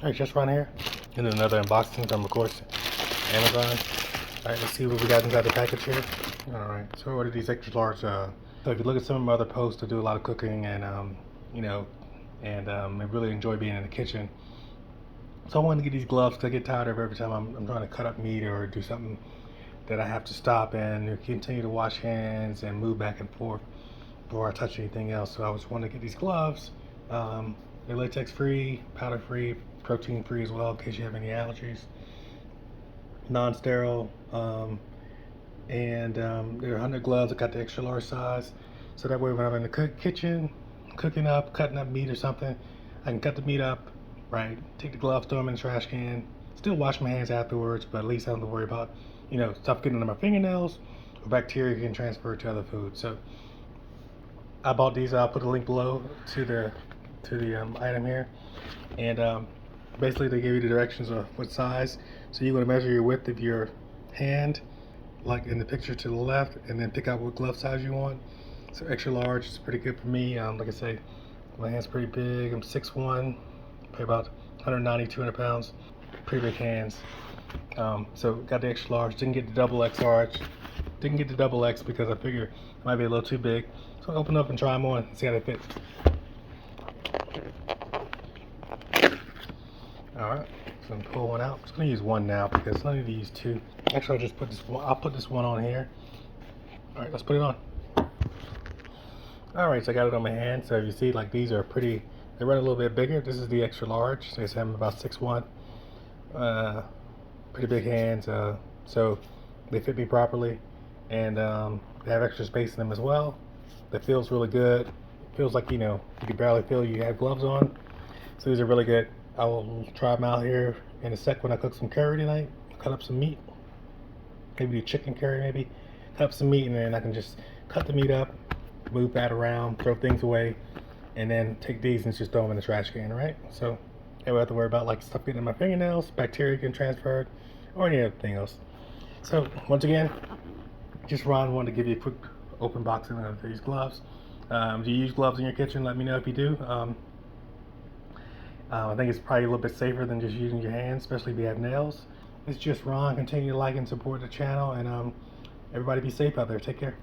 Alright, just right here. And then another unboxing from, of course, Amazon. Alright, let's see what we got inside the package here. Alright, so I ordered these extra large. So if you look at some of my other posts, I do a lot of cooking and, I really enjoy being in the kitchen. So I wanted to get these gloves because I get tired of every time I'm trying to cut up meat or do something that I have to stop and continue to wash hands and move back and forth before I touch anything else. So I just wanted to get these gloves. They're latex-free, powder-free, protein-free as well in case you have any allergies. Non-sterile, and they're 100 gloves. I got the extra large size, so that way when I'm in the kitchen, cutting up meat or something, I can cut the meat up, right? Take the gloves, throw them in the trash can. Still wash my hands afterwards, but at least I don't have to worry about, stuff getting under my fingernails or bacteria can transfer to other food. So I bought these. I'll put a link below to the item here, and basically they give you the directions of what size. So you're going to measure your width of your hand, like in the picture to the left, and then pick out what glove size you want. So extra large is pretty good for me. Like I say, my hand's pretty big. I'm 6'1", probably about 190, 200 pounds. Pretty big hands. So got the extra large. Didn't get the double X large. Didn't get the double X because I figured it might be a little too big. So I open up and try them on and see how they fit. Alright, so I'm gonna pull one out. I'm just gonna use one now because I need to use two. Actually, I'll just put this one. I'll put this one on here. Alright, let's put it on. Alright, so I got it on my hand. So you see, like, these are pretty, they run a little bit bigger. This is the extra large. So I'm about 6'1". Pretty big hands. So they fit me properly, and they have extra space in them as well. That feels really good. It feels like, you can barely feel you have gloves on. So these are really good. I will try them out here in a sec when I cook some curry tonight. Cut up some meat. Maybe do chicken curry, maybe. Cut up some meat, and then I can just cut the meat up, move that around, throw things away, and then take these and just throw them in the trash can, right? So I don't have to worry about like stuff getting in my fingernails, bacteria getting transferred, or any other thing else. So once again, just Ron wanted to give you a quick open boxing of these gloves. Do you use gloves in your kitchen? Let me know if you do. I think it's probably a little bit safer than just using your hands, especially if you have nails. It's just Ron. Continue to like and support the channel, and everybody be safe out there. Take care.